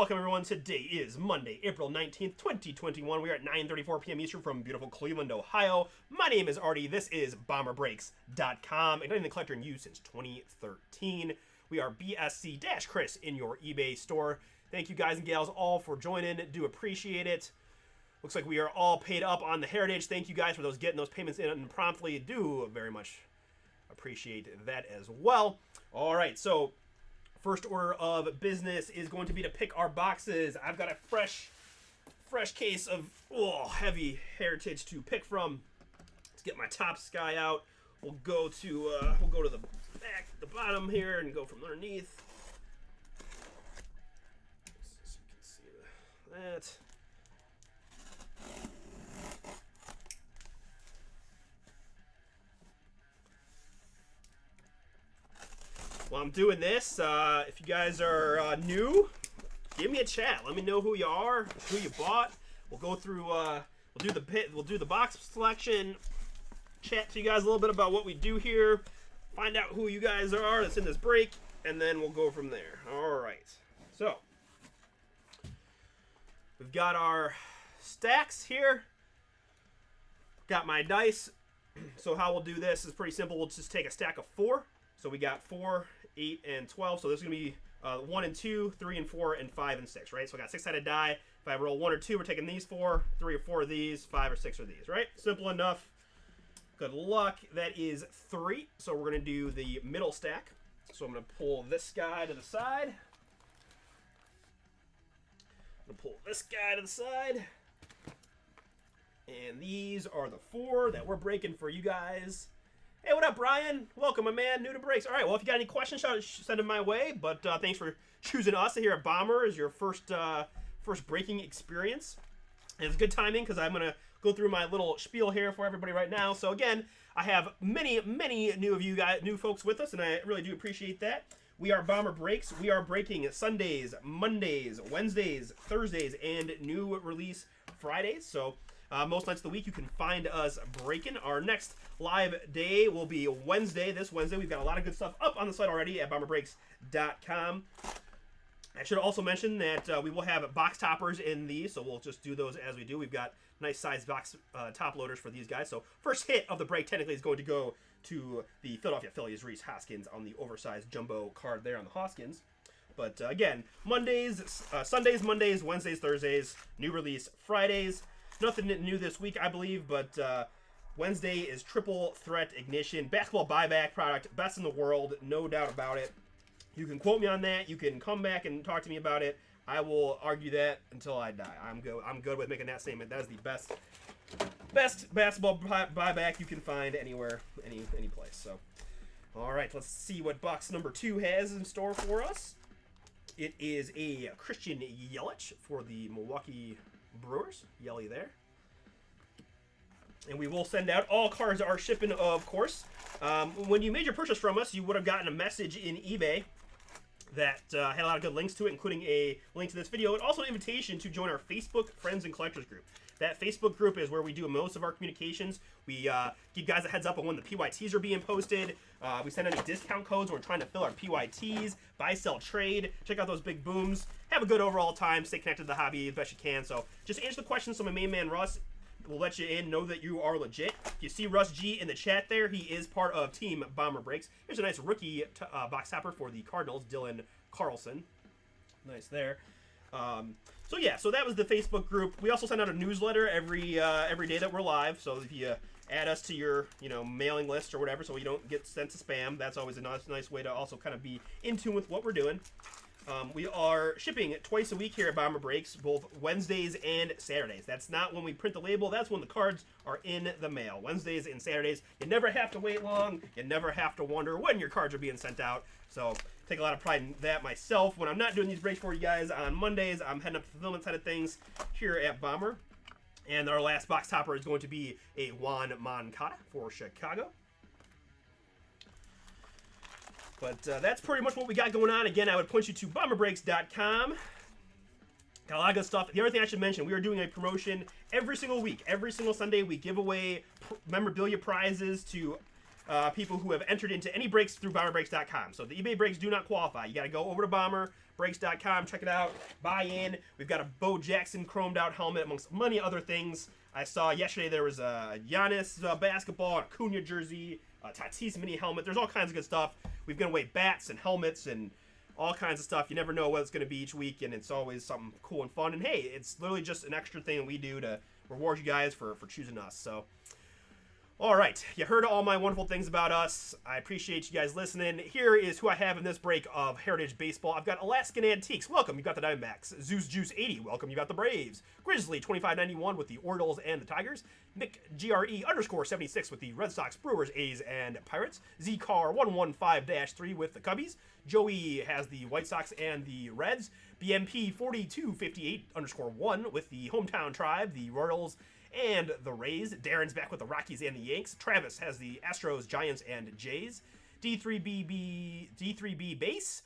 welcome everyone. Today is Monday, April 19th, 2021. We are at 9:34 p.m. Eastern from beautiful Cleveland, Ohio. My name is Artie. This is BomberBreaks.com, igniting the collector in you since 2013. We are BSC-Chris in your eBay store. Thank you guys and gals all for joining. Do appreciate it. Looks like we are all paid up on the Heritage. Thank you guys for getting those payments in promptly. Do very much appreciate that as well. All right, so first order of business is going to be to pick our boxes. I've got a fresh case of heavy Heritage to pick from. Let's get my Topps guy out. We'll go to the back, the bottom here, and go from underneath. So you can see that. While I'm doing this, if you guys are new, give me a chat. Let me know who you are, who you bought. We'll go through. We'll do the box selection. Chat to you guys a little bit about what we do here. Find out who you guys are that's in this break, and then we'll go from there. All right. So we've got our stacks here. Got my dice. So how we'll do this is pretty simple. We'll just take a stack of 4. So we got 4, 8, and 12. So this is going to be 1 and 2, 3 and 4, and 5 and 6, right? So I got 6-sided die. If I roll 1 or 2, we're taking these 4, 3 or 4 of these, 5 or 6 of these, right? Simple enough. Good luck. That is 3. So we're going to do the middle stack. So I'm going to pull this guy to the side. I'm going to pull this guy to the side. And these are the 4 that we're breaking for you guys. Hey, what up, Brian? Welcome, my man. New to breaks. All right, well, if you got any questions, send them my way. But thanks for choosing us here at Bomber as your first breaking experience. And it's good timing because I'm going to go through my little spiel here for everybody right now. So again, I have many new folks with us, and I really do appreciate that. We are Bomber Breaks. We are breaking Sundays, Mondays, Wednesdays, Thursdays, and new release Fridays. So most nights of the week, you can find us breaking. Our next live day will be Wednesday. This Wednesday, we've got a lot of good stuff up on the site already at BomberBreaks.com. I should also mention that we will have box toppers in these, so we'll just do those as we do. We've got nice size box top loaders for these guys. So first hit of the break technically is going to go to the Philadelphia Phillies, Rhys Hoskins, on the oversized jumbo card there on the Hoskins. But again, Sundays, Mondays, Wednesdays, Thursdays, new release Fridays. Nothing new this week, I believe, but Wednesday is Triple Threat Ignition. Basketball buyback product, best in the world, no doubt about it. You can quote me on that. You can come back and talk to me about it. I will argue that until I die. I'm good with making that statement. That is the best basketball buyback you can find anywhere, any place. So, all right, let's see what box number 2 has in store for us. It is a Christian Yelich for the Milwaukee Brewers. Yelly there. And we will send out all cards are shipping, of course. When you made your purchase from us, you would have gotten a message in eBay that had a lot of good links to it, including a link to this video, and also an invitation to join our Facebook Friends and Collectors group. That Facebook group is where we do most of our communications. We give guys a heads up on when the PYTs are being posted. We send any discount codes when we're trying to fill our PYTs, buy, sell, trade. Check out those big booms. Have a good overall time. Stay connected to the hobby as best you can. So just answer the questions so my main man Russ will let you in, know that you are legit. If you see Russ G in the chat there, he is part of Team Bomber Breaks. Here's a nice rookie box topper for the Cardinals, Dylan Carlson. Nice there. So yeah, so that was the Facebook group. We also send out a newsletter every day that we're live. So if you add us to your mailing list or whatever, so you don't get sent to spam, that's always a nice way to also kind of be in tune with what we're doing. We are shipping twice a week here at Bomber Breaks, both Wednesdays and Saturdays. That's not when we print the label. That's when the cards are in the mail. Wednesdays and Saturdays. You never have to wait long. You never have to wonder when your cards are being sent out. So take a lot of pride in that myself. When I'm not doing these breaks for you guys on Mondays, I'm heading up to the fulfillment side of things here at Bomber. And our last box topper is going to be a Juan Moncada for Chicago. But that's pretty much what we got going on. Again, I would point you to BomberBreaks.com. Got a lot of good stuff. The other thing I should mention, we are doing a promotion every single week. Every single Sunday, we give away memorabilia prizes to people who have entered into any breaks through BomberBreaks.com. So the eBay breaks do not qualify. You got to go over to BomberBreaks.com, check it out, buy in. We've got a Bo Jackson chromed out helmet amongst many other things. I saw yesterday there was a Giannis basketball, a Cunha jersey, a Tatis mini helmet. There's all kinds of good stuff. We've given away bats and helmets and all kinds of stuff. You never know what it's going to be each week, and it's always something cool and fun. And hey, it's literally just an extra thing we do to reward you guys for choosing us. So, all right, you heard all my wonderful things about us. I appreciate you guys listening. Here is who I have in this break of Heritage Baseball. I've got Alaskan Antiques. Welcome, you got the Diamondbacks. Zeus Juice 80. Welcome, you got the Braves. Grizzly 2591 with the Orioles and the Tigers. Nick GRE _ 76 with the Red Sox, Brewers, A's, and Pirates. Z-Car 115-3 with the Cubbies. Joey has the White Sox and the Reds. BMP 4258 _ 1 with the Hometown Tribe, the Royals, and the Rays. Darren's back with the Rockies and the Yanks. Travis has the Astros, Giants, and Jays. D3B base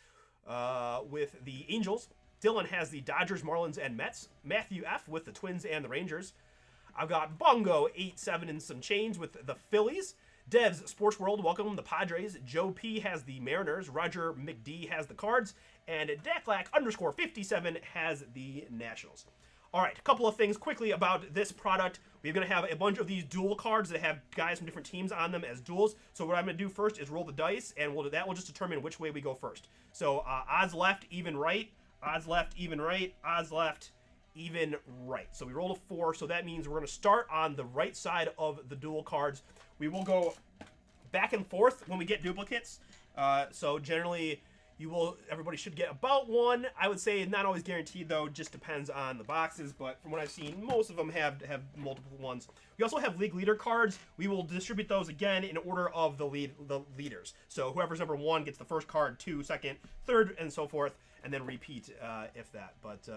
with the Angels. Dylan has the Dodgers, Marlins, and Mets. Matthew F with the Twins and the Rangers. I've got Bongo 87 and some change with the Phillies. Dev's Sports World, welcome the Padres. Joe P has the Mariners. Roger McD has the Cards. And Daklack _ 57 has the Nationals. All right, a couple of things quickly about this product. We're going to have a bunch of these dual cards that have guys from different teams on them as duels. So what I'm going to do first is roll the dice, and that will just determine which way we go first. So odds left, even right. Odds left, even right. Odds left, even right. So we rolled a 4, so that means we're going to start on the right side of the dual cards. We will go back and forth when we get duplicates. So generally, everybody should get about one. I would say not always guaranteed though, just depends on the boxes, but from what I've seen, most of them have multiple ones. We also have league leader cards. We will distribute those again in order of the leaders. So whoever's number 1 gets the first card, 2, second, third, and so forth, and then repeat if that. But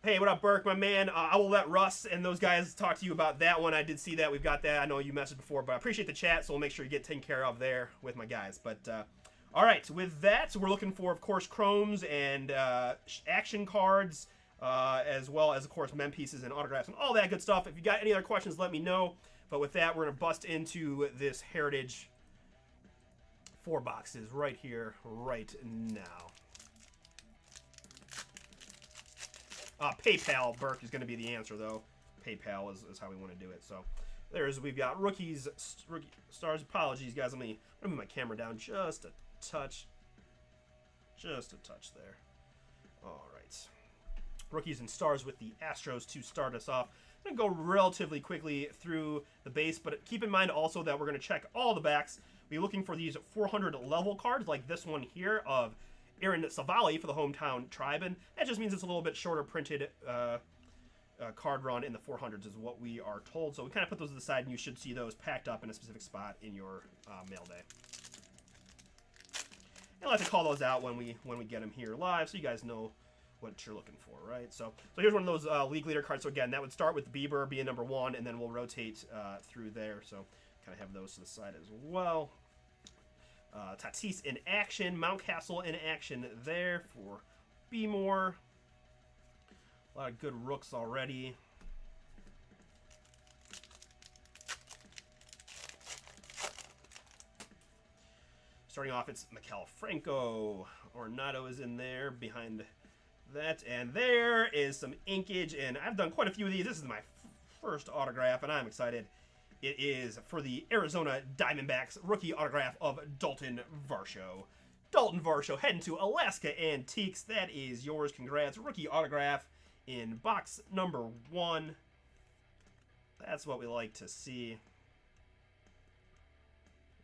hey, what up, Burke, my man? I will let Russ and those guys talk to you about that one. I did see that. We've got that. I know you messaged before, but I appreciate the chat, so we'll make sure you get taken care of there with my guys. But all right, with that, we're looking for, of course, chromes and action cards, as well as, of course, mem pieces and autographs and all that good stuff. If you got any other questions, let me know. But with that, we're going to bust into this Heritage 4 boxes right here, right now. PayPal, Burke, is going to be the answer, though. PayPal is how we want to do it. So we've got rookie stars. Apologies, guys. Let me move my camera down just a touch. Just a touch there. All right. Rookies and stars with the Astros to start us off. I'm going to go relatively quickly through the base, but keep in mind also that we're going to check all the backs. We're looking for these 400 level cards like this one here of Aaron Savali for the Hometown Tribe, and that just means it's a little bit shorter printed card run in the 400s is what we are told. So we kind of put those to the side, and you should see those packed up in a specific spot in your mail day. And I'll have to call those out when we get them here live, so you guys know what you're looking for, right? So here's one of those league leader cards. So again, that would start with Bieber being number 1, and then we'll rotate through there. So kind of have those to the side as well. Tatis in action, Mountcastle in action there for B-More. A lot of good rooks already. Starting off, it's Maikel Franco. Ornato is in there behind that. And there is some inkage. And I've done quite a few of these. This is my first autograph, and I'm excited. It is for the Arizona Diamondbacks rookie autograph of Dalton Varsho. Dalton Varsho heading to Alaska Antiques. That is yours. Congrats. Rookie autograph in box number 1. That's what we like to see.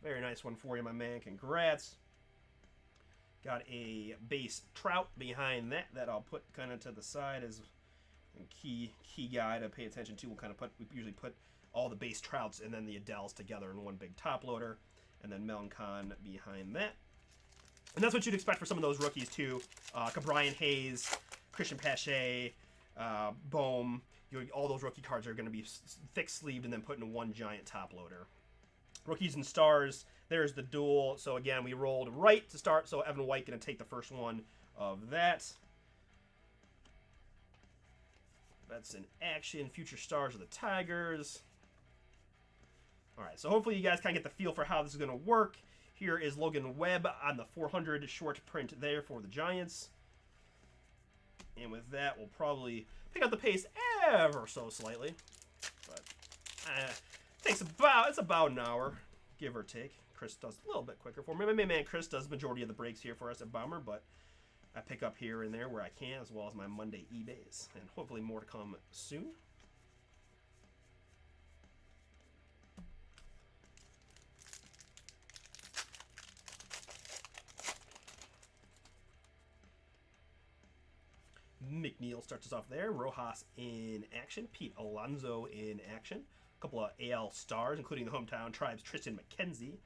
Very nice one for you, my man. Congrats. Got a base Trout behind that I'll put kind of to the side as a key guy to pay attention to. We usually put all the base Trouts and then the Adeles together in one big top loader, and then Melancon behind that. And that's what you'd expect for some of those rookies too. Brian Hayes, Christian Pache, Bohm. All those rookie cards are going to be thick sleeved and then put in one giant top loader. Rookies and stars. There's the duel. So again, we rolled right to start. So Evan White going to take the first one of that. That's in action. Future stars of the Tigers. All right, so hopefully you guys kind of get the feel for how this is going to work. Here is Logan Webb on the 400 short print there for the Giants. And with that, we'll probably pick up the pace ever so slightly. But it's about an hour, give or take. Chris does a little bit quicker for me. My main man Chris does the majority of the breaks here for us at Bomber, but I pick up here and there where I can, as well as my Monday eBays. And hopefully more to come soon. McNeil starts us off there. Rojas in action. Pete Alonso in action. A couple of AL stars, including the hometown Tribe's Tristan McKenzie.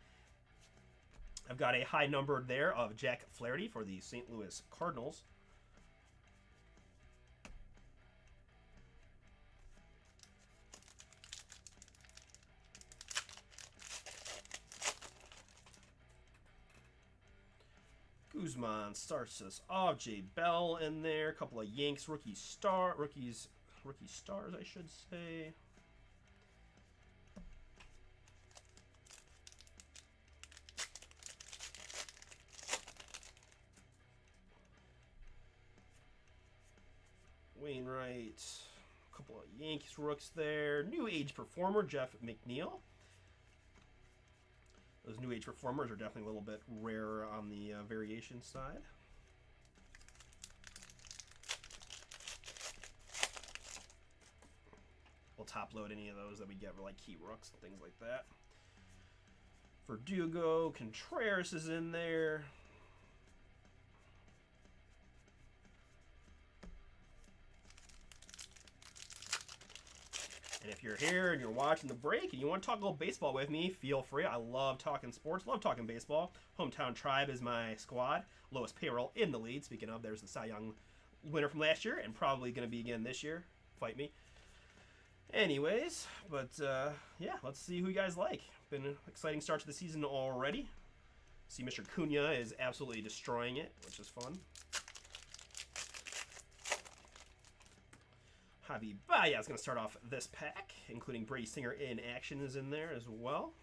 I've got a high number there of Jack Flaherty for the St. Louis Cardinals. Guzman starts us off. Jay Bell in there. A couple of Yanks rookie stars, I should say. Wainwright. A couple of Yankees rooks there. New age performer Jeff McNeil. Those new age performers are definitely a little bit rarer on the variation side. We'll top load any of those that we get for like key rooks and things like that. Verdugo, Contreras is in there. And if you're here and you're watching the break and you want to talk a little baseball with me, feel free. I love talking sports, love talking baseball. Hometown Tribe is my squad. Lowest payroll in the league. Speaking of, there's the Cy Young winner from last year and probably going to be again this year. Fight me. Anyways, but yeah, let's see who you guys like. Been an exciting start to the season already. See Mr. Cunha is absolutely destroying it, which is fun. Javi Baez is going to start off this pack, including Brady Singer in action is in there as well.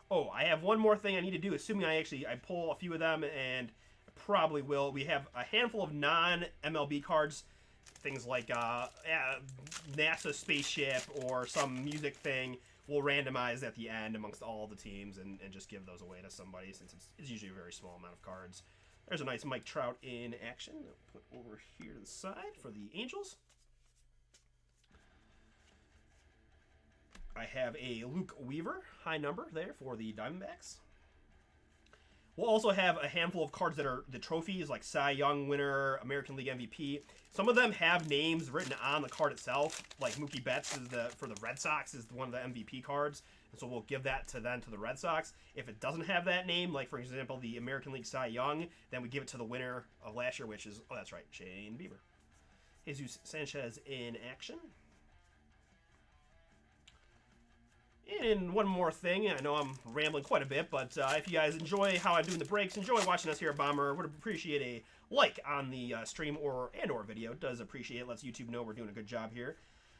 Oh, I have one more thing I need to do, assuming I pull a few of them, and I probably will. We have a handful of non-MLB cards, things like NASA spaceship or some music thing. We'll randomize at the end amongst all the teams and just give those away to somebody, since it's usually a very small amount of cards. There's a nice Mike Trout in action. I'll put over here to the side for the Angels. I have a Luke Weaver, high number there for the Diamondbacks. We'll also have a handful of cards that are the trophies, like Cy Young winner, American League MVP. Some of them have names written on the card itself, like Mookie Betts is for the Red Sox is one of the MVP cards, and so we'll give that to the Red Sox. If it doesn't have that name, like for example the American League Cy Young, then we give it to the winner of last year, which is, oh that's right, Shane Bieber. Jesus Sanchez in action. And one more thing, I know I'm rambling quite a bit, but if you guys enjoy how I'm doing the breaks, enjoy watching us here at Bomber, would appreciate a like on the stream or video. Does appreciate it, lets YouTube know we're doing a good job here.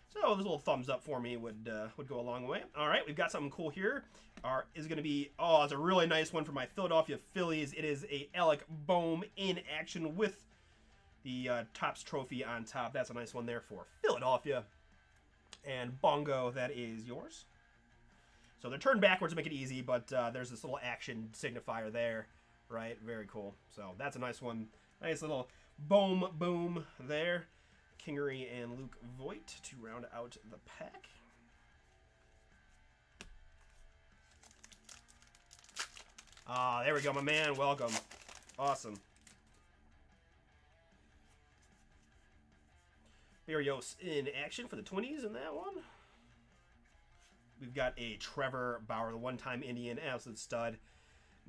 So there's a little thumbs up for me would go a long way. All right, we've got something cool here. Is going to be, oh, it's a really nice one for my Philadelphia Phillies. It is a Alec Boehm in action with the Topps trophy on top. That's a nice one there for Philadelphia. And Bongo, that is yours. So they're turned backwards to make it easy, but there's this little action signifier there, right? Very cool. So that's a nice one. Nice little boom there. Kingery and Luke Voigt to round out the pack. Ah, there we go, my man. Welcome. Awesome. Barrios in action for the Twinnies in that one. We've got a Trevor Bauer, the one-time Indian, absolute stud.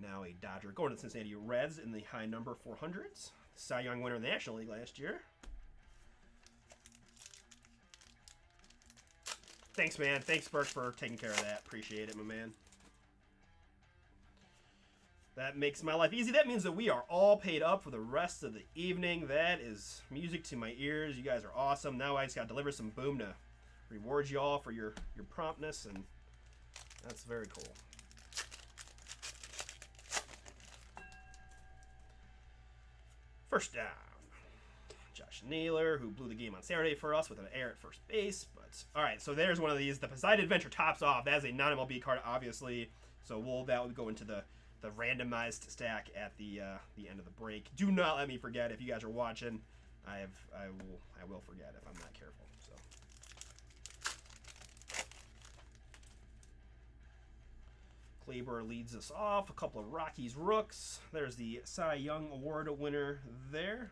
Now a Dodger. Going to the Cincinnati Reds in the high number 400s. Cy Young winner in the National League last year. Thanks, man. Thanks, Birch, for taking care of that. Appreciate it, my man. That makes my life easy. That means that we are all paid up for the rest of the evening. That is music to my ears. You guys are awesome. Now I just got to deliver some boom to reward you all for your promptness and That's very cool. First down. Josh Naylor, who blew the game on Saturday for us with an error at first base. But all right, so there's one of these. The Poseidon Adventure tops off. That is a non-MLB card, obviously. So that will go into the randomized stack at the end of the break. Do not let me forget. If you guys are watching, I will forget if I'm not careful. So Kleber leads us off. A couple of Rockies rooks. There's the Cy Young Award winner there.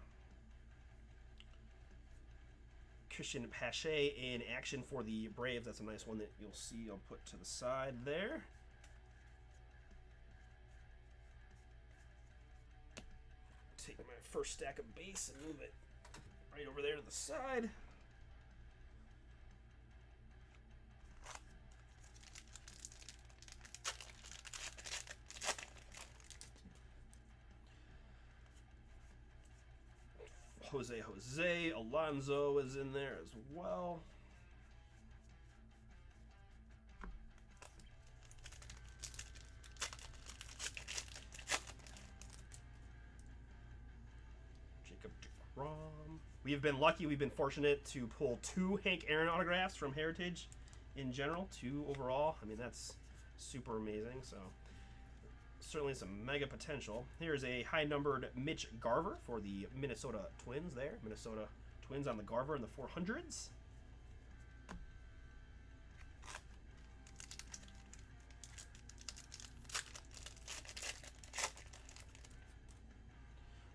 Christian Pache in action for the Braves. That's a nice one that you'll see. I'll put to the side there. Take my first stack of base and move it right over there to the side. Jose Alonso is in there as well. Jacob deGrom. We have been lucky. We've been fortunate to pull 2 Hank Aaron autographs from Heritage in general. 2 overall. I mean, that's super amazing. So certainly some mega potential. Here's a high-numbered Mitch Garver for the Minnesota Twins there. Minnesota Twins on the Garver in the 400s.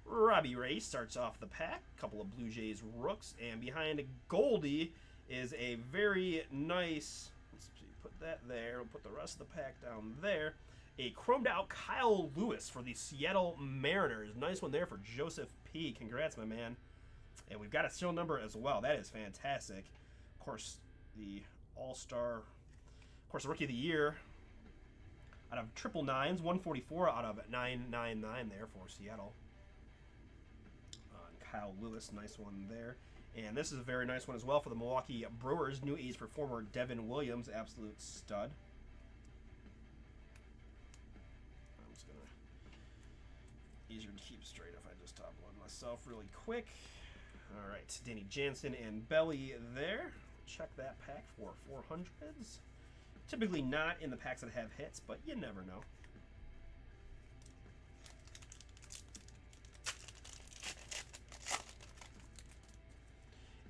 Robbie Ray starts off the pack. A couple of Blue Jays rooks. And behind Goldie is a very nice... Let's see, put that there. We'll put the rest of the pack down there. A chromed out Kyle Lewis for the Seattle Mariners. Nice one there for Joseph P. Congrats, my man. And we've got a serial number as well. That is fantastic. Of course, the All-Star, of course, the Rookie of the Year out of 999s, 144 out of 999 there for Seattle. Kyle Lewis, nice one there. And this is a very nice one as well for the Milwaukee Brewers. New Age performer Devin Williams, absolute stud. Easier to keep straight if I just top load myself really quick. All right, Danny Jansen and Belly there. Check that pack for 400s. Typically not in the packs that have hits, but you never know.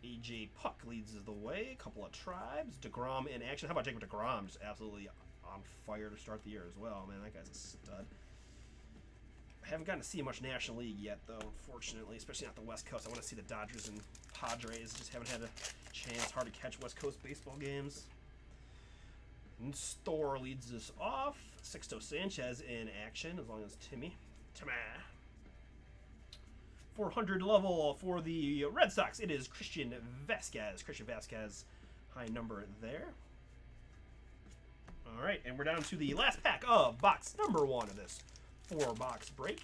AJ Puck leads the way. A couple of Tribes. DeGrom in action. How about Jacob DeGrom? Just absolutely on fire to start the year as well. Man, that guy's a stud. Haven't gotten to see much National League yet, though, unfortunately, especially not the West Coast. I want to see the Dodgers and Padres. Just haven't had a chance. Hard to catch West Coast baseball games. And Thor leads us off. Sixto Sanchez in action, as long as Timmy. 400 level for the Red Sox. It is Christian Vasquez. Christian Vasquez, high number there. All right, and we're down to the last pack of box number 1 of this 4-box break.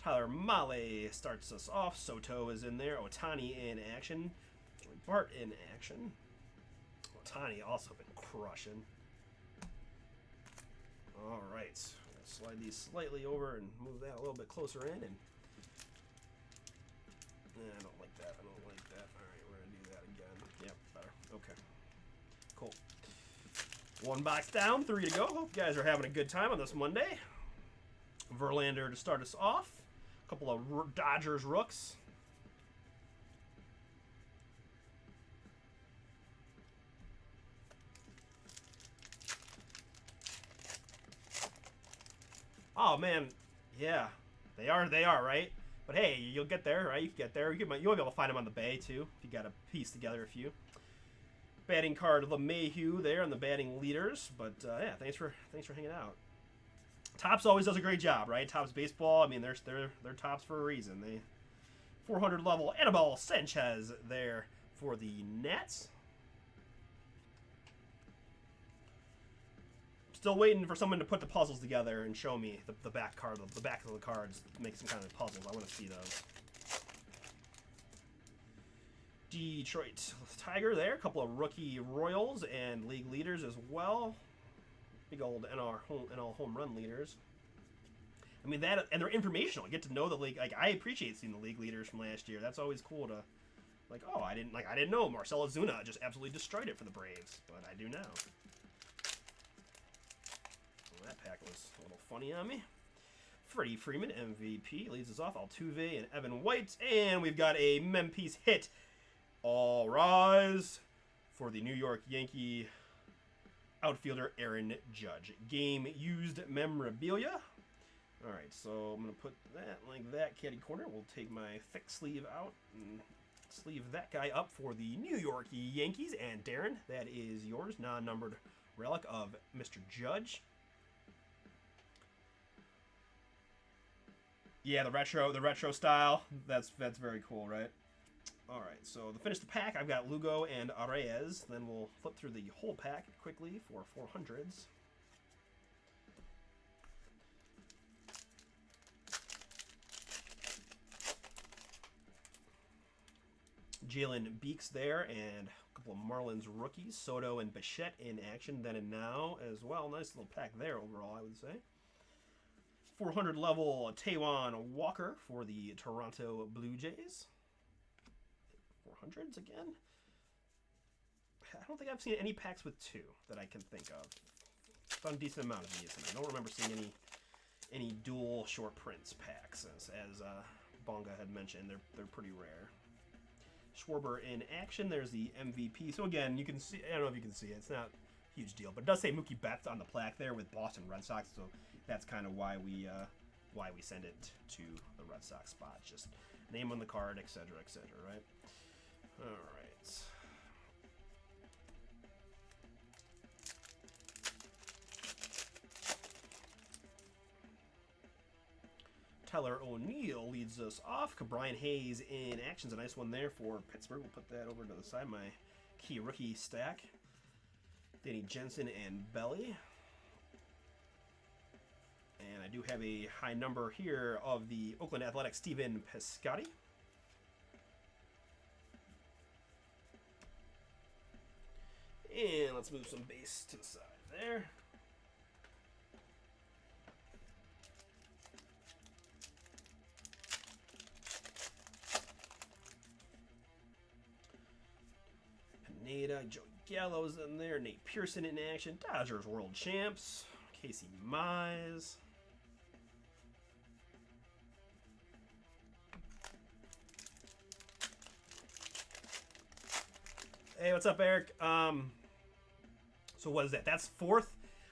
Tyler Mahle starts us off. Soto is in there. Ohtani in action. Joey Bart in action. Ohtani also been crushing. All right. Slide these slightly over and move that a little bit closer in. And I don't like that. I don't like that. All right, we're going to do that again. Yep, better. Okay. Cool. 1 box down, 3 to go. Hope you guys are having a good time on this Monday. Verlander to start us off. A couple of Dodgers rooks. Oh man, yeah, they are, right? But hey, you'll get there, right? You can get there. You'll be able to find them on the Bay too if you got to piece together a few. Batting card LeMahieu there on the batting leaders, but yeah, thanks for hanging out. Topps always does a great job, right? Topps baseball. I mean, they're Topps for a reason. They 400 level Anibal Sanchez there for the Nets. Still waiting for someone to put the puzzles together and show me the back card, the back of the cards, make some kind of puzzles. I want to see those. Detroit Tiger there. A couple of rookie Royals and league leaders as well. Big old NL home run leaders. I mean, that, and they're informational. You get to know the league. Like, I appreciate seeing the league leaders from last year. That's always cool to, like, oh, I didn't know Marcell Ozuna just absolutely destroyed it for the Braves, but I do now. Well, that pack was a little funny on me. Freddie Freeman, MVP, leads us off. Altuve and Evan White, and we've got a Memphis hit. All rise for the New York Yankee outfielder Aaron Judge. Game used memorabilia. All right, so I'm going to put that like that, caddy corner. We'll take my thick sleeve out and sleeve that guy up for the New York Yankees. And Darren, that is yours, non-numbered relic of Mr. Judge. Yeah, the retro style. That's very cool, right? All right, so to finish the pack, I've got Lugo and Arraez. Then we'll flip through the whole pack quickly for 400s. Jalen Beeks there, and a couple of Marlins rookies, Soto and Bichette in action then and now as well. Nice little pack there overall, I would say. 400 level Taijuan Walker for the Toronto Blue Jays. 400s again. I don't think I've seen any packs with 2 that I can think of. Found a decent amount of these, and I don't remember seeing any dual short prints packs, as Bonga had mentioned. They're pretty rare. Schwarber in action. There's the MVP. So again, you can see. I don't know if you can see it. It's not a huge deal, but it does say Mookie Betts on the plaque there with Boston Red Sox. So that's kind of why we send it to the Red Sox spot. Just name on the card, etc., etc. Right. All right. Tyler O'Neill leads us off. Brian Hayes in action's a nice one there for Pittsburgh. We'll put that over to the side. My key rookie stack. Danny Jensen and Belly. And I do have a high number here of the Oakland Athletics, Stephen Piscotty. And let's move some base to the side there. Pineda, Joey Gallo's in there, Nate Pearson in action, Dodgers world champs, Casey Mize. Hey, what's up, Eric? So what is that? That's 4th.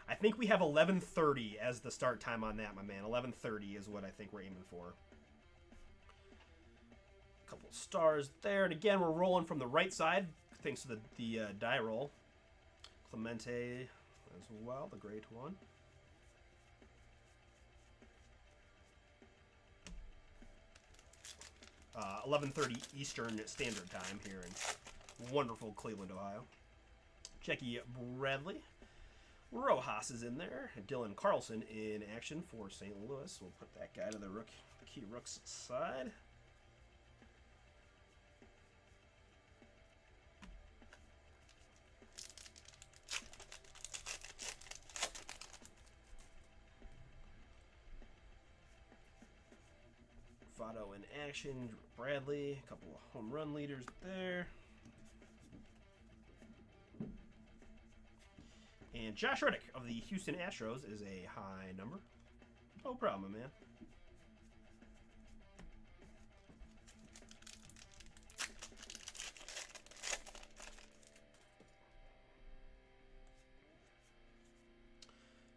I think we have 11:30 as the start time on that, my man. 11:30 is what I think we're aiming for. A couple stars there, and again, we're rolling from the right side thanks to the die roll. Clemente as well, the great one. Uh, 11:30 Eastern Standard Time here in wonderful Cleveland, Ohio. Jackie Bradley. Rojas is in there. Dylan Carlson in action for St. Louis. We'll put that guy to the key rooks side. Votto in action. Bradley. A couple of home run leaders there. And Josh Reddick of the Houston Astros is a high number. No problem, man.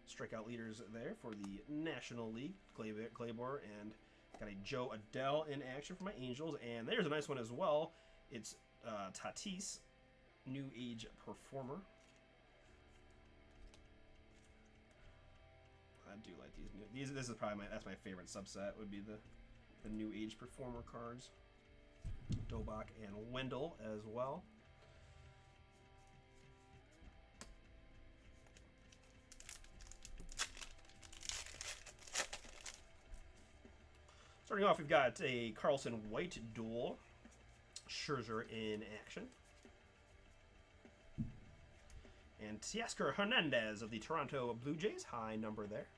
Strikeout leaders there for the National League. Claybor and got a Joe Adele in action for my Angels. And there's a nice one as well. It's Tatis, New Age Performer. I do like these. This is probably that's my favorite subset. Would be the New Age Performer cards. Dobach and Wendell as well. Starting off, we've got a Carlson White duel. Scherzer in action. And Teoscar Hernandez of the Toronto Blue Jays, high number there.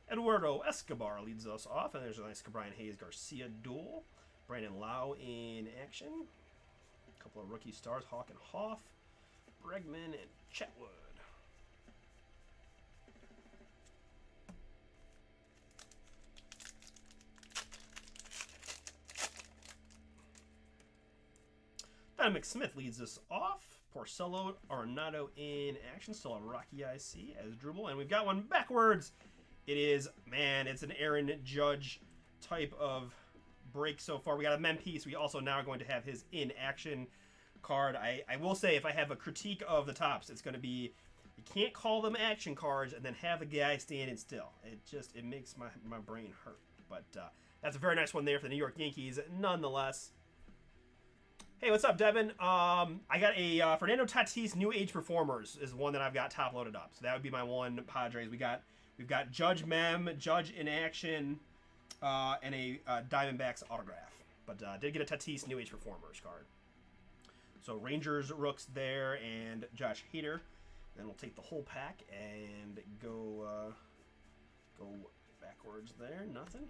Eduardo Escobar leads us off, and there's a nice Brian Hayes Garcia duel. Brandon Lau in action. A couple of rookie stars, Hawk and Hoff, Bregman, and Chetwood. Dynamic Smith leads us off. Porcello Arenado in action. Still a Rocky IC as Drupal. And we've got one backwards. It is, man, it's an Aaron Judge type of break so far. We got a mem piece. We also now are going to have his in action card. I will say, if I have a critique of the tops, it's going to be, you can't call them action cards and then have the guy standing still. It makes my brain hurt. But that's a very nice one there for the New York Yankees nonetheless. Hey, what's up, Devin? I got a Fernando Tatis New Age Performers is one that I've got top loaded up. So that would be my one Padres. We've got Judge Mem, Judge in action, and a Diamondbacks autograph. But did get a Tatis New Age Performers card. So Rangers Rooks there and Josh Hader. Then we'll take the whole pack and go backwards there. Nothing.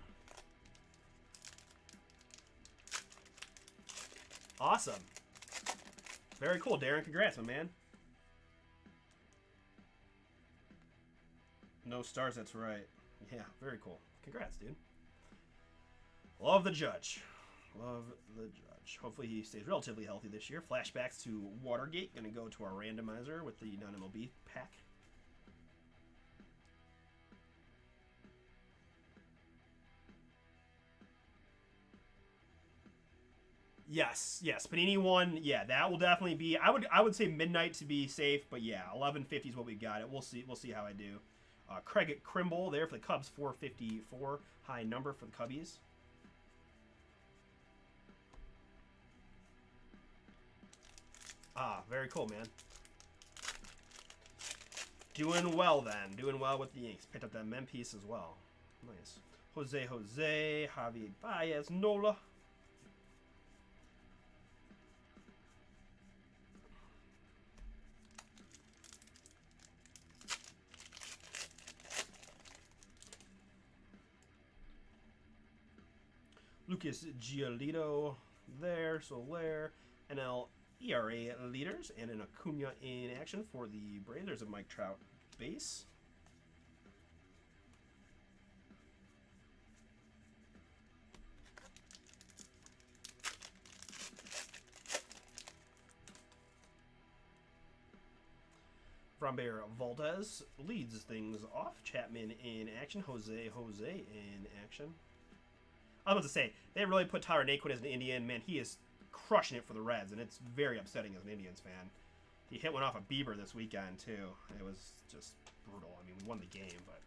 Awesome. Very cool, Darren. Congrats, my man. No stars, that's right. Yeah, very cool. Congrats, dude. Love the Judge. Love the Judge. Hopefully he stays relatively healthy this year. Flashbacks to Watergate. Going to go to our randomizer with the non-MLB pack. Yes. Panini one. Yeah, that will definitely be. I would say midnight to be safe, but yeah, 1150 is what we got. We'll see how I do. Craig Krimble there for the Cubs, 454, high number for the Cubbies. Very cool, man. Doing well then. Doing well with the Yanks. Picked up that mem piece as well. Nice. Jose, Javier Baez, Nola. Lucas Giolito there, Soler, NL ERA leaders, and an Acuna in action for the Braves. There's a Mike Trout base. Framber Valdez leads things off. Chapman in action. Jose in action. I was about to say, they really put Tyler Naquin as an Indian. Man, he is crushing it for the Reds, and it's very upsetting as an Indians fan. He hit one off of Bieber this weekend, too. It was just brutal. I mean, we won the game, but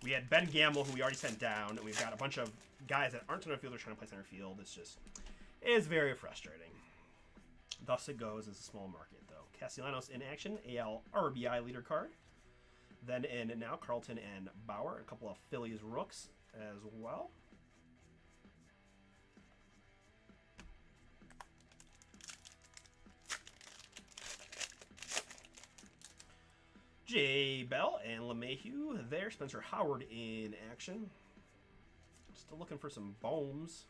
we had Ben Gamble, who we already sent down, and we've got a bunch of guys that aren't center fielders trying to play center field. It's very frustrating. Thus it goes as a small market, though. Castellanos in action, AL RBI leader card. Then in now, Carlton and Bauer, a couple of Phillies Rooks as well. J. Bell and LeMahieu there. Spencer Howard in action. Still looking for some bombs,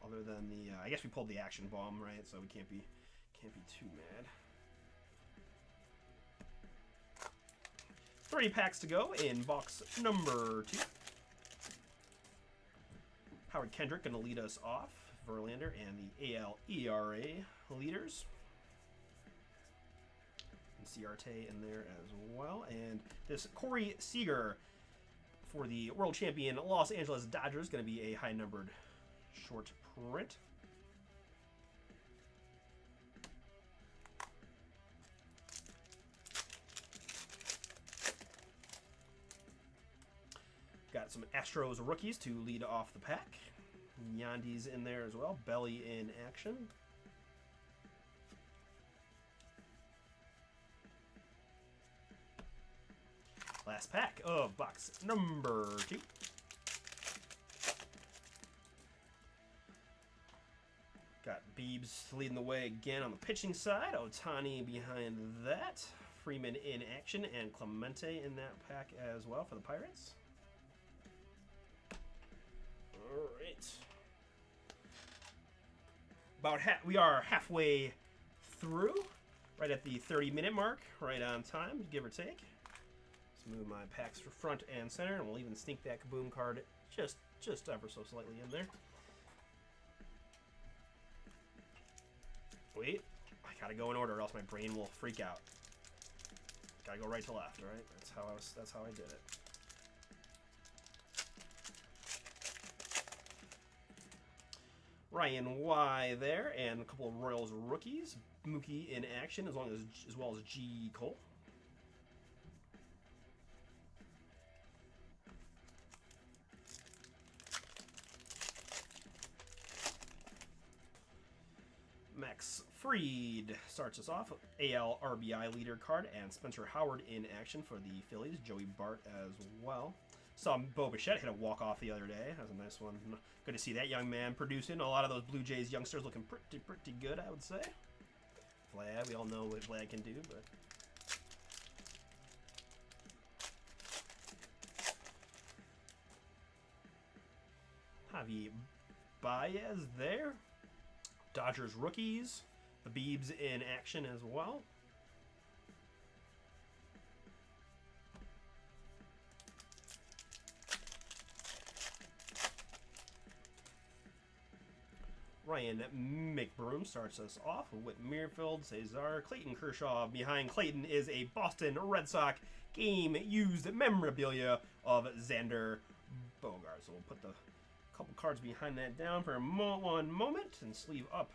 other than the. I guess we pulled the action bomb, right? So we can't be too mad. 30 packs to go in box number 2. Howard Kendrick going to lead us off. Verlander and the AL ERA leaders. And Ciarte in there as well. And this Corey Seager for the world champion Los Angeles Dodgers. Going to be a high-numbered short print. Got some Astros rookies to lead off the pack. Yandy's in there as well. Belly in action. last pack of box number 2. Got Biebs leading the way again on the pitching side. Ohtani behind that. Freeman in action, and Clemente in that pack as well for the Pirates. All right. We are halfway through, right at the 30-minute mark, right on time, give or take. Let's move my packs for front and center, and we'll even sneak that Kaboom card just ever so slightly in there. Wait, I gotta go in order, or else my brain will freak out. Gotta go right to left, all right? That's how I did it. Ryan Y there, and a couple of Royals rookies. Mookie in action, as well as G. Cole. Max Fried starts us off. AL RBI leader card, and Spencer Howard in action for the Phillies. Joey Bart as well. Saw Bo Bichette hit a walk-off the other day. That was a nice one. Good to see that young man producing. A lot of those Blue Jays youngsters looking pretty good, I would say. Vlad, we all know what Vlad can do, but... Javi Baez there. Dodgers rookies. The Biebs in action as well. Ryan McBroom starts us off. Whit Merrifield, Cesar, Clayton Kershaw. Behind Clayton is a Boston Red Sox game-used memorabilia of Xander Bogaerts. So we'll put the couple cards behind that down for one moment and sleeve up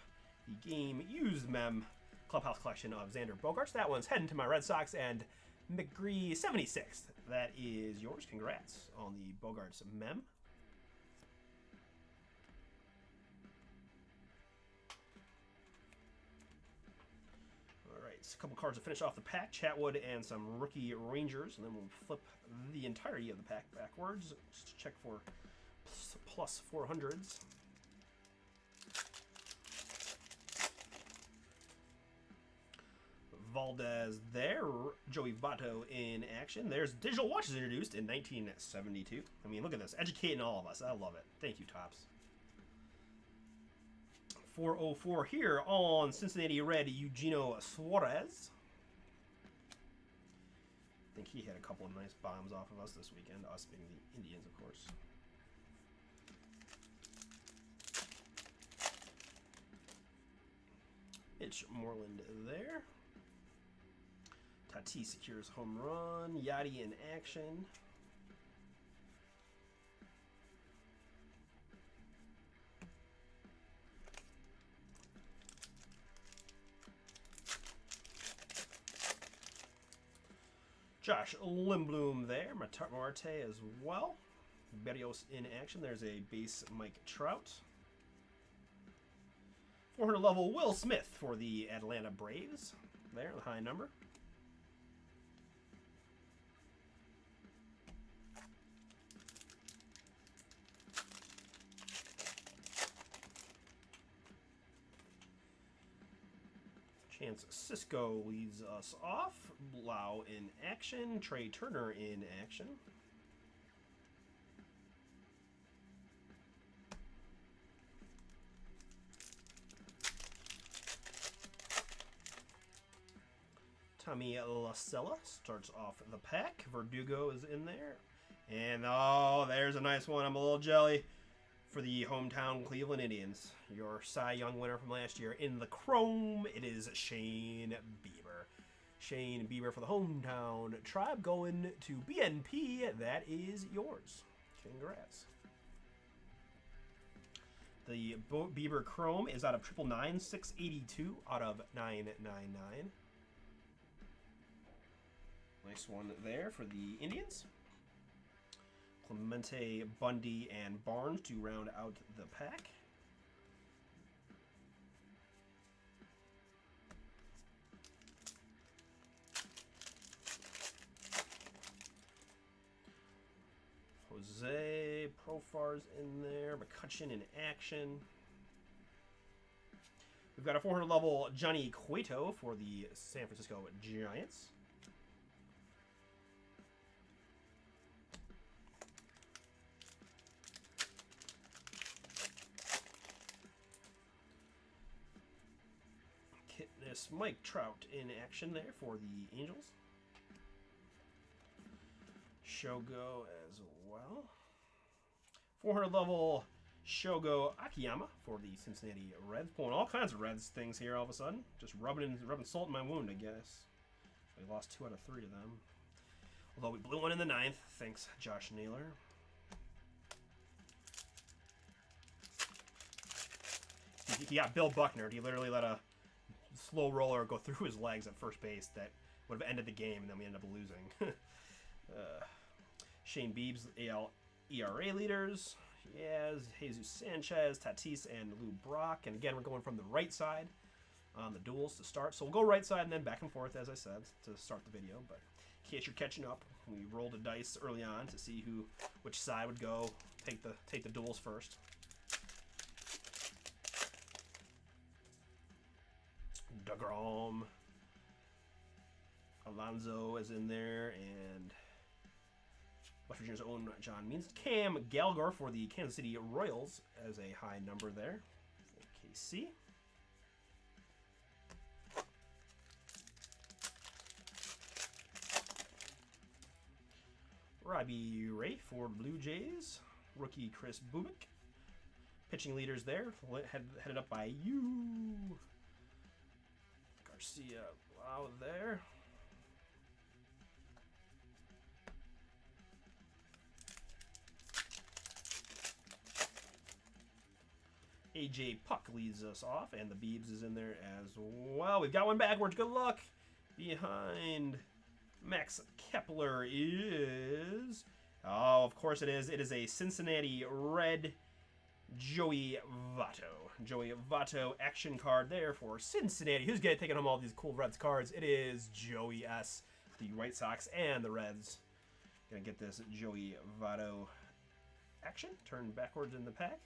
the game-used mem clubhouse collection of Xander Bogaerts. That one's heading to my Red Sox, and McGree 76th. That is yours. Congrats on the Bogaerts mem. A couple cards to finish off the pack. Chatwood and some rookie Rangers, and then we'll flip the entirety of the pack backwards just to check for plus 400s. Valdez there. Joey Votto in action. There's digital watches introduced in 1972. I mean, look at this. Educating all of us. I love it. Thank you, Topps. 404 here on Cincinnati Red, Eugenio Suarez. I think he had a couple of nice bombs off of us this weekend, us being the Indians, of course. Mitch Moreland there. Tatis secures home run. Yachty in action. Josh Lindblom there. Marte as well. Berrios in action. There's a base Mike Trout. 400 level Will Smith for the Atlanta Braves. There, the high number. Chance Cisco leads us off. Lau in action. Trey Turner in action. Tommy LaSella starts off the pack. Verdugo is in there. And, oh, there's a nice one. I'm a little jelly. For the hometown Cleveland Indians, your Cy Young winner from last year in the chrome, it is Shane Bieber. Shane Bieber for the hometown Tribe going to BNP. That is yours. Congrats. The Bieber chrome is out of 999, 682 out of 999. Nice one there for the Indians. Clemente, Bundy, and Barnes to round out the pack. Profar's in there. McCutcheon in action. We've got a 400 level Johnny Cueto for the San Francisco Giants. Kitness Mike Trout in action there for the Angels. Shogo as well. 400 level Shogo Akiyama for the Cincinnati Reds. Pulling all kinds of Reds things here all of a sudden. Just rubbing salt in my wound, I guess. We lost 2 out of 3 to them. Although we blew one in the 9th. Thanks, Josh Naylor. He got Bill Buckner. He literally let a slow roller go through his legs at first base that would have ended the game, and then we ended up losing. Shane Beebs, AL ERA leaders. Yes, Jesus Sanchez, Tatis, and Lou Brock. And again, we're going from the right side on the duels to start. So we'll go right side and then back and forth, as I said, to start the video. But in case you're catching up, we rolled a dice early on to see which side would go take the duels first. DeGrom. Alonso is in there, and West Virginia's own John Means. Cam Gallagher for the Kansas City Royals as a high number there for KC. Robbie Ray for Blue Jays. Rookie Chris Bubik. Pitching leaders there, headed up by you. Garcia out there. AJ Puck leads us off, and the Beebs is in there as well. We've got one backwards. Good luck. Behind Max Kepler is... Oh, of course it is. It is a Cincinnati Red Joey Votto. Joey Votto action card there for Cincinnati. Who's taking home all these cool Reds cards? It is Joey S. The White Sox and the Reds. Gonna get this Joey Votto action. Turn backwards in the pack.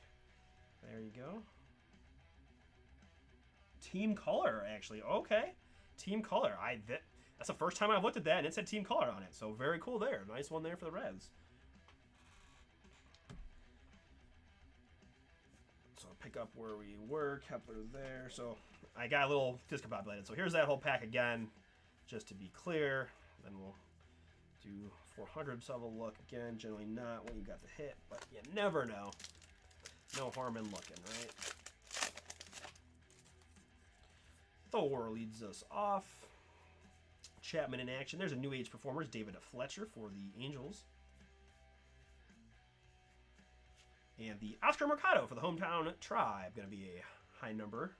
There you go. Team color, actually. Okay. Team color. That's the first time I've looked at that, and it said team color on it. So very cool there. Nice one there for the Reds. So I'll pick up where we were. Kepler's there. So I got a little discombobulated. So here's that whole pack again, just to be clear. Then we'll do 400. So have a look again. Generally not when you got the hit, but you never know. No harm in looking, right? Thor leads us off. Chapman in action. There's a New Age Performers, David Fletcher for the Angels. And the Oscar Mercado for the Hometown Tribe. Going to be a high number.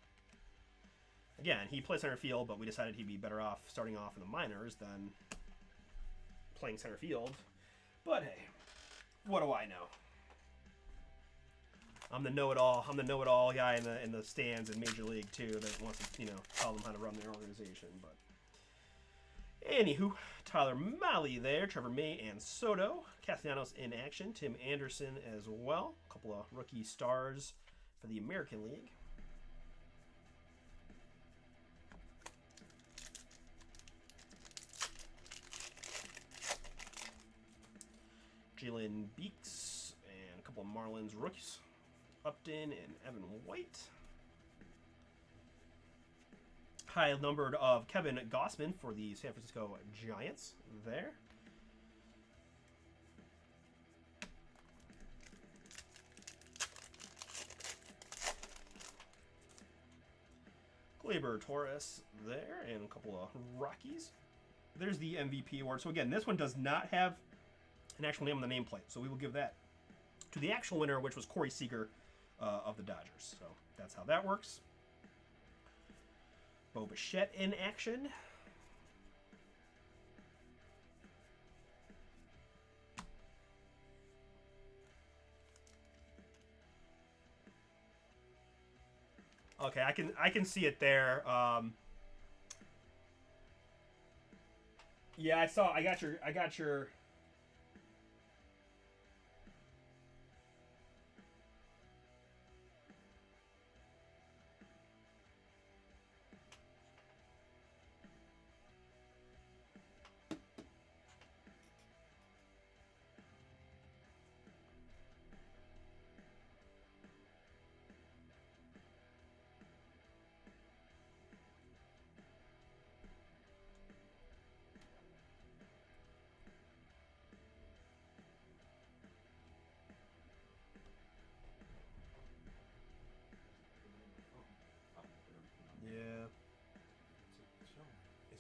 Again, he plays center field, but we decided he'd be better off starting off in the minors than playing center field. But hey, what do I know? I'm the know-it-all. I'm the know-it-all guy in the stands in Major League too that wants to, tell them how to run their organization. But anywho, Tyler Mahle there, Trevor May and Soto, Castellanos in action, Tim Anderson as well, a couple of rookie stars for the American League. Jalen Beeks and a couple of Marlins rookies. Upton and Evan White. High numbered of Kevin Gossman for the San Francisco Giants there. Gleyber Torres there and a couple of Rockies. There's the MVP award. So again, this one does not have an actual name on the nameplate. So we will give that to the actual winner, which was Corey Seager of the Dodgers. So that's how that works. Bo Bichette in action. Okay, I can see it there. Yeah, I got your.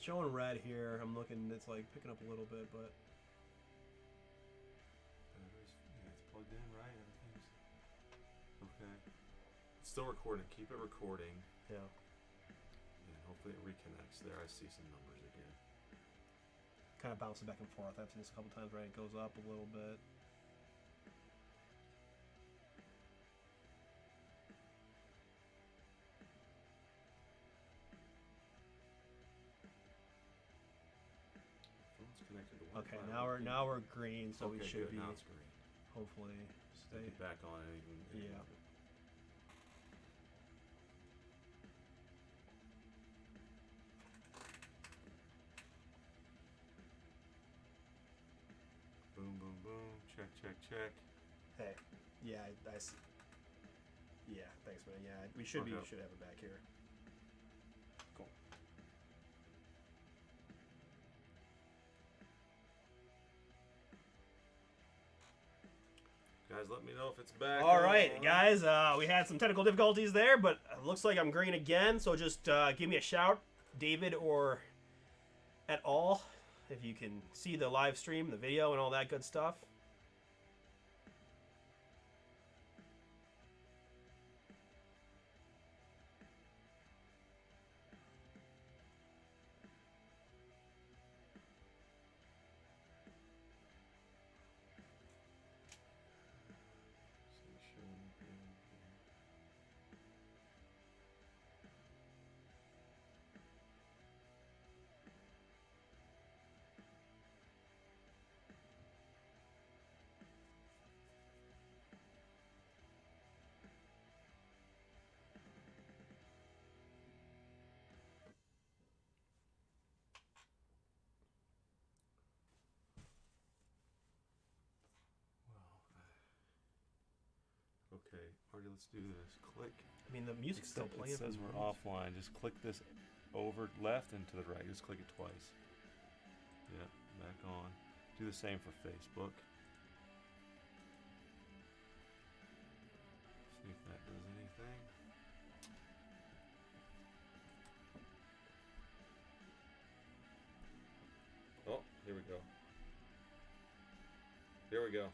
showing red here. I'm looking. It's like picking up a little bit, but. Yeah, it's plugged in, right? Everything's okay. It's still recording. Keep it recording. Yeah. And hopefully it reconnects. There, I see some numbers again. Kind of bouncing back and forth. I've seen this a couple times, right? It goes up a little bit. Phone's connected to Wi-Fi. Okay, now we're green, so okay, we should good. be Now it's green. hopefully stay. Get back on it. Yeah. Boom, boom, boom. Check, check, check. Hey, yeah, yeah, thanks, man. Yeah, we should Okay. should have it back here. Cool. Guys, let me know if it's back. All right, guys, we had some technical difficulties there, but it looks like I'm green again. So just give me a shout, David or et al, if you can see the live stream, the video, and all that good stuff. Okay, Artie, let's do this. Click. I mean, the music's still playing. It says we're offline. Just click this over left and to the right. Just click it twice. Yeah, back on. Do the same for Facebook. See if that does anything. Oh, here we go. Here we go.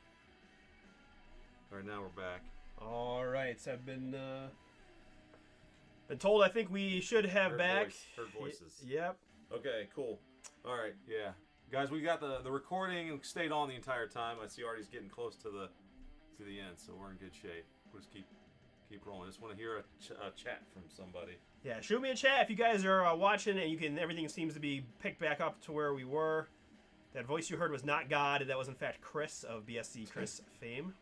All right, now we're back. All right, so I've been told I think we should have back. Heard voices. Yep. Okay, cool. All right, yeah. Guys, we got the recording and stayed on the entire time. I see Artie's getting close to the end, so we're in good shape. We'll just keep rolling. Just want to hear a chat from somebody. Yeah, shoot me a chat if you guys are watching and everything seems to be picked back up to where we were. That voice you heard was not God. That was in fact Chris of BSC-Chris fame.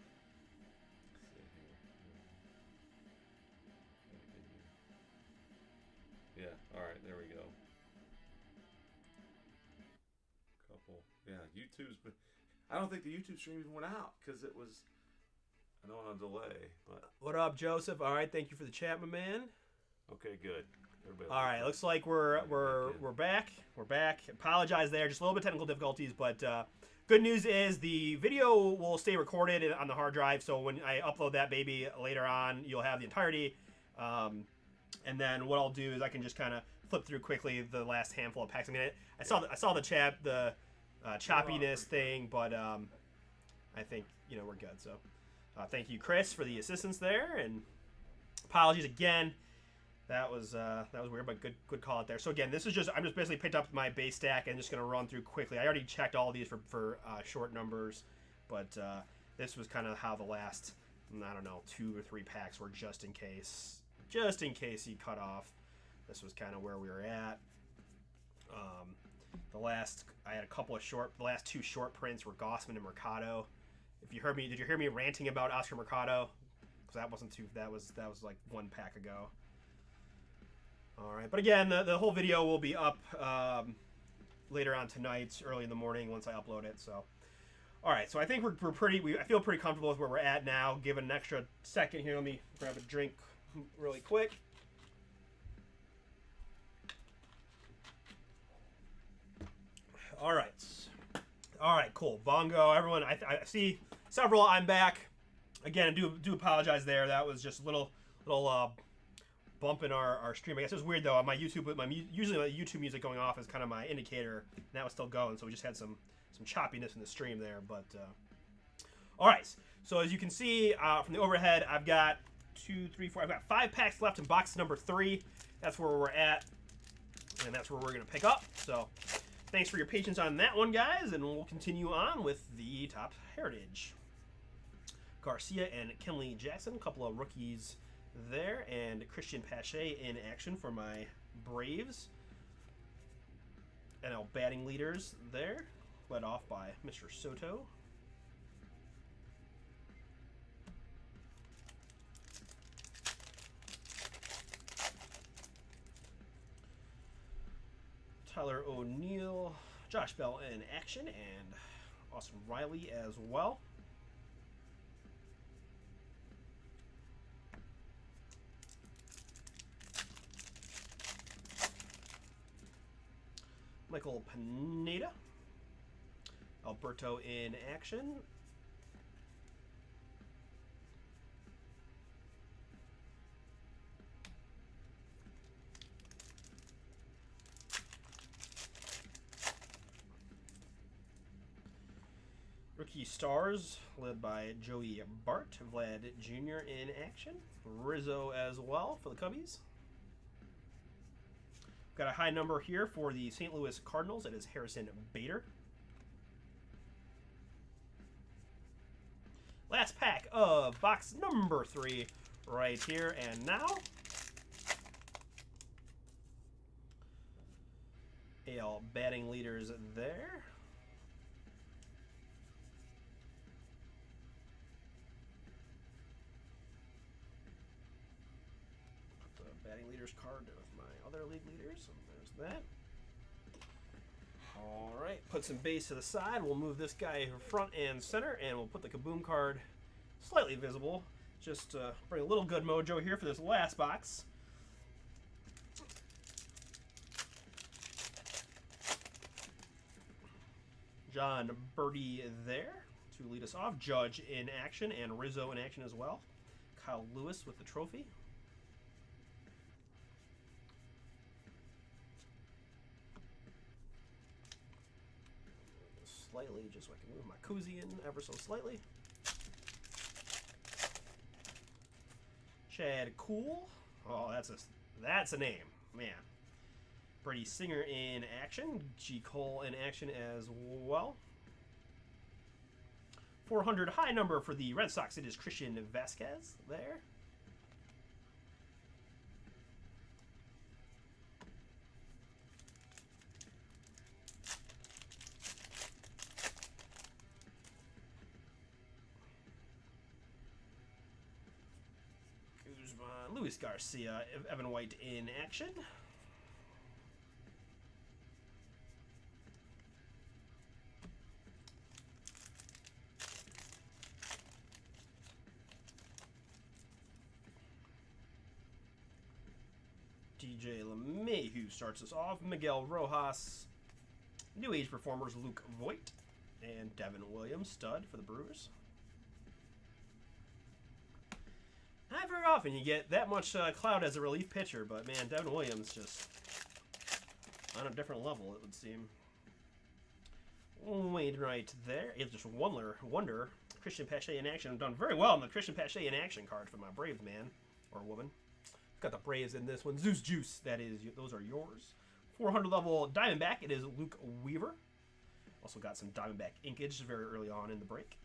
Yeah, all right, there we go. Couple, yeah, YouTube's been. I don't think the YouTube stream even went out because it was. I know on a delay, but. What up, Joseph? All right, thank you for the chat, my man. Okay, good. Everybody All right, looks like we're back. We're back. Apologize there, just a little bit technical difficulties, but good news is the video will stay recorded on the hard drive. So when I upload that baby later on, you'll have the entirety. And then what I'll do is I can just kind of flip through quickly the last handful of packs. I mean, I saw the choppiness thing, but I think we're good. So thank you, Chris, for the assistance there, and apologies again. That was weird, but good call out there. So again, I'm just basically picked up my base stack and just gonna run through quickly. I already checked all these for short numbers, but this was kind of how the last 2 or 3 packs were just in case he cut off. This was kind of where we were at. I had a couple of the last 2 short prints were Gossman and Mercado. Did you hear me ranting about Oscar Mercado? Because that was like 1 pack ago. All right, but again, the whole video will be up later on tonight, early in the morning once I upload it. So, all right, so I think I feel pretty comfortable with where we're at now. Give it an extra second here. Let me grab a drink really quick. All right, cool. Bongo, everyone. I see several. I'm back again. I do apologize there. That was just a little bumping our stream. I guess it was weird though. My YouTube, usually my YouTube music going off is kind of my indicator. Now it's still going, so we just had some choppiness in the stream there. But all right. So as you can see from the overhead, I've got 2, 3, 4. I've got 5 packs left in box number 3. That's where we're at, and that's where we're gonna pick up. So thanks for your patience on that one, guys, and we'll continue on with the top heritage. Garcia and Kenley Jackson, a couple of rookies there, and Christian Pache in action for my Braves. NL batting leaders there, led off by Mr. Soto. Tyler O'Neill, Josh Bell in action, and Austin Riley as well. Michael Pineda, Alberto in action. Rookie stars led by Joey Bart, Vlad Jr. in action. Rizzo as well for the Cubbies. Got a high number here for the St. Louis Cardinals. It is Harrison Bader. Last pack of box number 3 right here and now. AL batting leaders there. Put the batting leaders card with my other league leaders, and there's that. All right, put some base to the side. We'll move this guy front and center, and we'll put the Kaboom card slightly visible. Just bring a little good mojo here for this last box. John Birdie there to lead us off. Judge in action, and Rizzo in action as well. Kyle Lewis with the trophy. Slightly, just so I can move my koozie in ever so slightly. Chad Cool. Oh, that's a name, man. Brady Singer in action. G. Cole in action as well. 400 high number for the Red Sox. It is Christian Vasquez there. Luis Garcia, Evan White in action. DJ LeMahieu starts us off. Miguel Rojas, New Age Performers, Luke Voigt, and Devin Williams, stud for the Brewers. Not very often you get that much clout as a relief pitcher, but man, Devin Williams just on a different level, it would seem. Wade right there. It's just wonder. Christian Pache in action. Done very well on the Christian Pache in action card for my Braves man or woman. Got the Braves in this one. Zeus Juice, that is, those are yours. 400 level Diamondback, it is Luke Weaver. Also got some Diamondback inkage very early on in the break.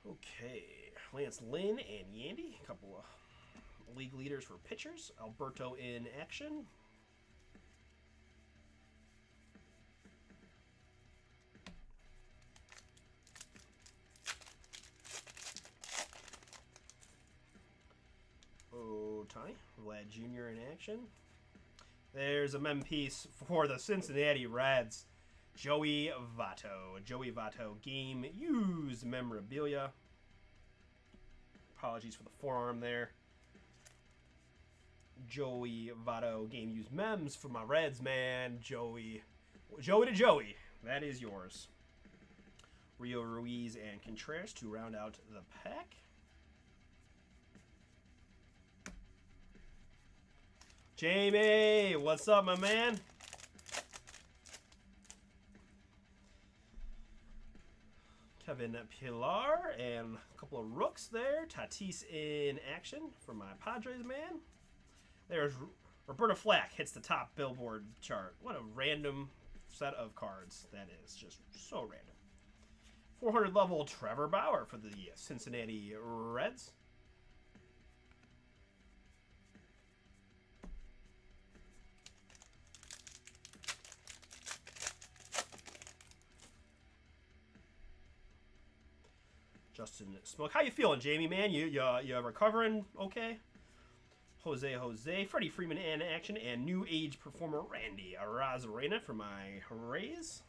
Okay, Lance Lynn and Yandy, a couple of league leaders for pitchers. Alberto in action. Ohtani, Vlad Jr. in action. There's a mem piece for the Cincinnati Reds. Joey Votto. Joey Votto game used memorabilia. Apologies for the forearm there. Joey Votto game used mems for my Reds, man. Joey to Joey. That is yours. Rio Ruiz and Contreras to round out the pack. Jamie, what's up, my man? Kevin Pilar and a couple of rooks there. Tatis in action for my Padres man. There's Roberta Flack hits the top billboard chart. What a random set of cards that is. Just so random. 400 level Trevor Bauer for the Cincinnati Reds. Justin Smoke. How you feeling, Jamie, man? You recovering okay? Jose, Freddie Freeman in action, and new age performer Randy Arozarena for my Rays.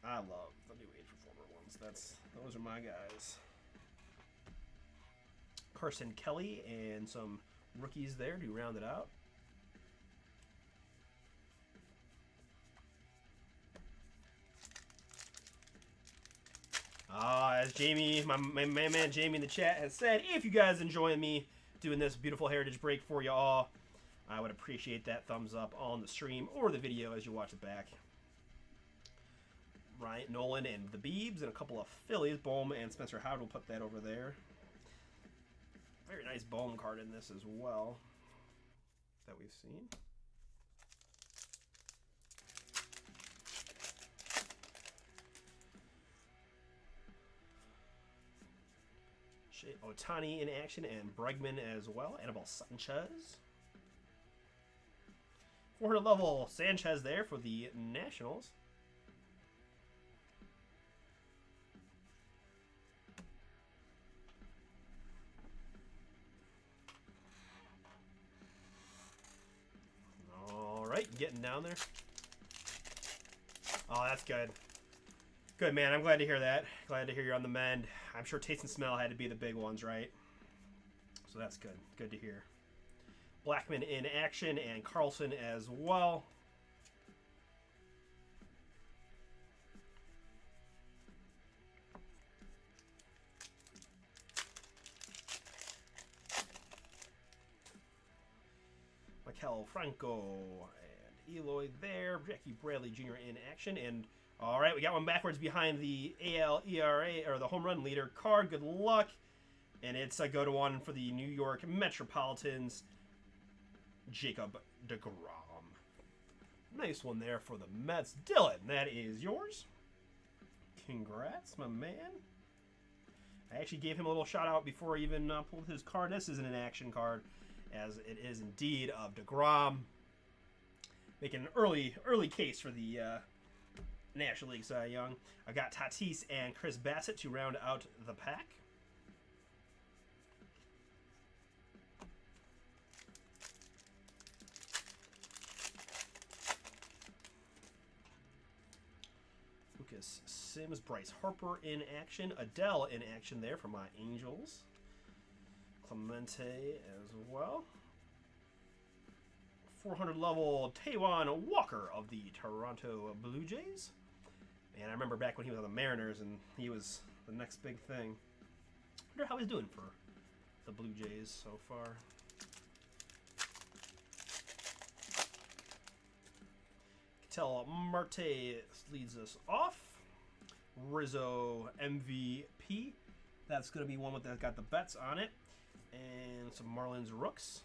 I love the new age performer ones. Those are my guys. Carson Kelly and some rookies there to round it out. As Jamie, my man Jamie in the chat has said, if you guys enjoy me doing this beautiful heritage break for you all, I would appreciate that thumbs up on the stream or the video as you watch it back. Ryan Nolan and the Beebs and a couple of Phillies. Bohm and Spencer Howard will put that over there. Very nice Bohm card in this as well that we've seen. Otani in action and Bregman as well. Anibal Sanchez. 400 level Sanchez there for the Nationals. All right, getting down there. Oh, that's good. Good, man. I'm glad to hear that. Glad to hear you're on the mend. I'm sure taste and smell had to be the big ones, right? So that's good. Good to hear. Blackman in action and Carlson as well. Mikel Franco and Eloy there. Jackie Bradley Jr. in action. And all right, we got one backwards behind the AL ERA, or the home run leader card. Good luck. And it's a go-to-one for the New York Metropolitans, Jacob deGrom. Nice one there for the Mets. Dylan, that is yours. Congrats, my man. I actually gave him a little shout-out before I even pulled his card. This isn't an action card, as it is indeed of deGrom. Making an early case for the National League Cy Young. I got Tatis and Chris Bassett to round out the pack. Lucas Sims, Bryce Harper in action. Adele in action there for my Angels. Clemente as well. 400 level Taijuan Walker of the Toronto Blue Jays. And I remember back when he was on the Mariners and he was the next big thing. I wonder how he's doing for the Blue Jays so far. Ketel Marte leads us off. Rizzo MVP. That's going to be one that's got the bets on it. And some Marlins Rooks.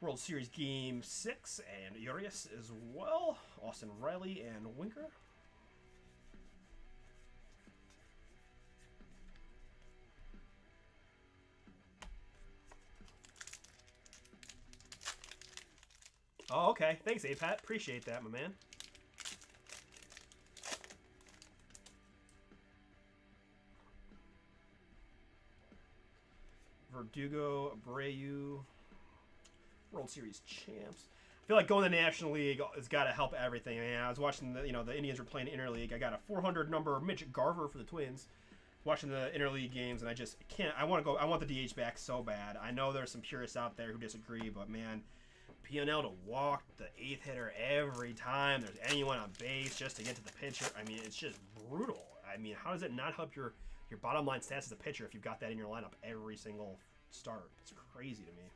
World Series Game 6 and Urias as well. Austin Riley and Winker. Oh, okay. Thanks, A-Pat. Appreciate that, my man. Verdugo, Abreu, World Series champs. feel like going to the National League has got to help everything. Man, I was watching the Indians were playing interleague. I got a 400 number Mitch Garver for the Twins. Watching the interleague games, and I just can't. I want the DH back so bad. I know there's some purists out there who disagree, but man, being able to walk the 8th hitter every time there's anyone on base just to get to the pitcher, I mean, it's just brutal. I mean, how does it not help your bottom line stats as a pitcher if you've got that in your lineup every single start? It's crazy to me.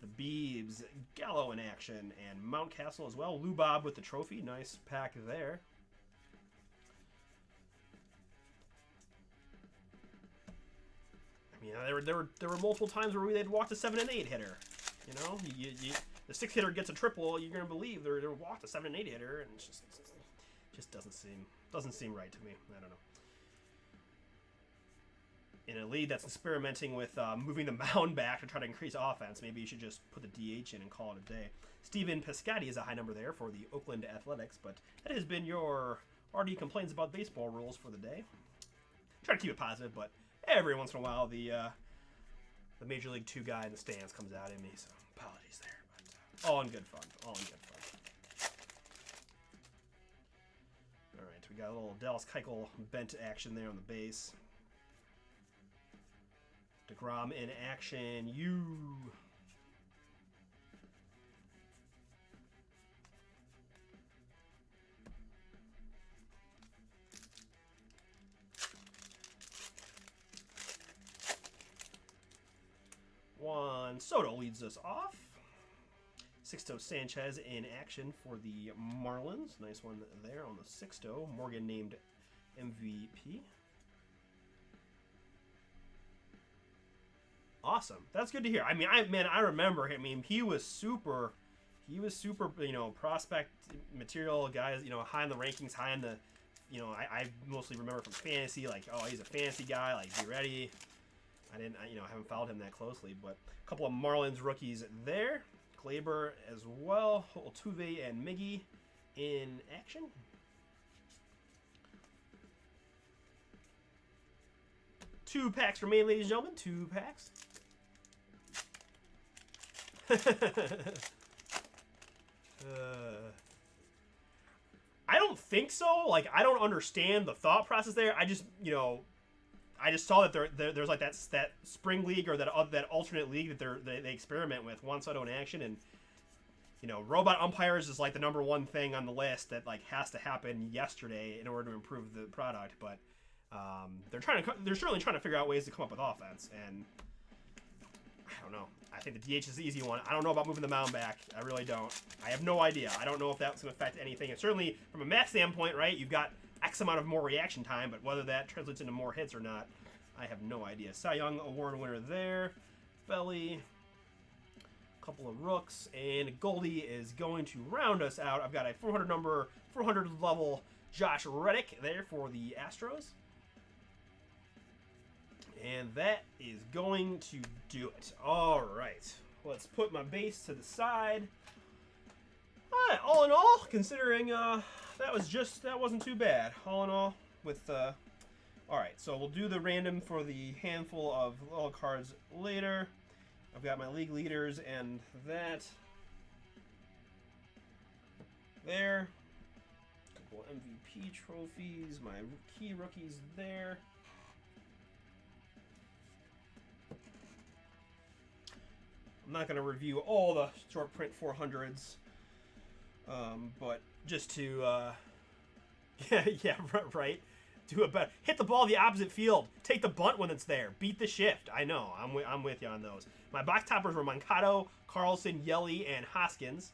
The Beebs, Gallo in action, and Mountcastle as well. Lou Bob with the trophy. Nice pack there. I mean, there were multiple times where they'd walk the 7 and 8 hitter. You know, the 6 hitter gets a triple, you're gonna believe they're walked a 7 and 8 hitter, and it just doesn't seem right to me. I don't know. In a league that's experimenting with moving the mound back to try to increase offense, maybe you should just put the DH in and call it a day. Steven Piscotty is a high number there for the Oakland Athletics, but that has been your Artie complains about baseball rules for the day. Try to keep it positive, but every once in a while the Major League 2 guy in the stands comes out in me, so apologies there. But all in good fun. All in good fun. All right, we got a little Dallas Keuchel bent action there on the base. DeGrom in action. Juan Soto leads us off. Sixto Sanchez in action for the Marlins. Nice one there on the Sixto. Morgan named MVP. Awesome. That's good to hear. I mean, I remember him. I mean, he was super, prospect material, guys, high in the rankings, high in the, I mostly remember from fantasy, like, oh, he's a fantasy guy, like, be ready. I haven't followed him that closely, but a couple of Marlins rookies there. Glaber as well. Altuve and Miggy in action. Two packs remain, ladies and gentlemen. 2 packs. I don't think so. Like, I don't understand the thought process there. I just, I just saw that there's like that spring league or that alternate league that they experiment with. Juan Soto in action, and robot umpires is like the number one thing on the list that like has to happen yesterday in order to improve the product. But they're certainly trying to figure out ways to come up with offense, and I don't know. I think the DH is the easy one. I don't know about moving the mound back. I really don't. I have no idea. I don't know if that's going to affect anything. And certainly from a math standpoint, right, you've got X amount of more reaction time, but whether that translates into more hits or not, I have no idea. Cy Young Award winner there. Belly. A couple of rooks. And Goldie is going to round us out. I've got a 400 level Josh Reddick there for the Astros. And that is going to do it. All right. Let's put my base to the side. All right, all in all, considering that wasn't too bad. All in all, with all right, so we'll do the random for the handful of little cards later. I've got my league leaders and that there. A couple MVP trophies, my key rookies there. I'm not going to review all the short print 400s, but just to, right. Do it better. Hit the ball the opposite field. Take the bunt when it's there. Beat the shift. I know. I'm with you on those. My box toppers were Moncado, Carlson, Yelly, and Hoskins.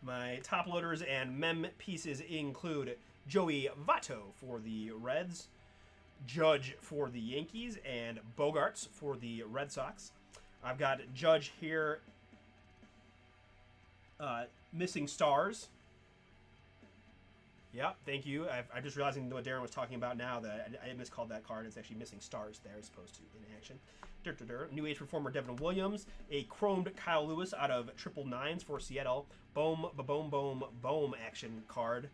My top loaders and mem pieces include Joey Votto for the Reds, Judge for the Yankees, and Bogarts for the Red Sox. I've got Judge here, missing stars. Yep, thank you. I'm just realizing what Darren was talking about now, that I miscalled that card. It's actually missing stars there as opposed to in action. New Age Performer Devin Williams, a chromed Kyle Lewis out of triple nines for Seattle. Boom, boom, boom, boom action card.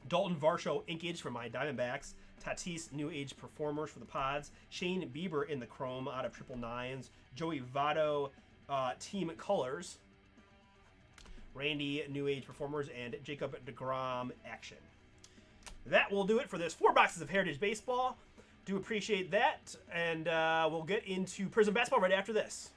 Dalton Varsho Inkage for my Diamondbacks. Tatis New Age Performers for the Pods. Shane Bieber in the chrome out of triple nines. Joey Votto Team Colors. Randy New Age Performers, and Jacob DeGrom Action. That will do it for this 4 boxes of Heritage Baseball. Do appreciate that, and we'll get into Prism Basketball right after this.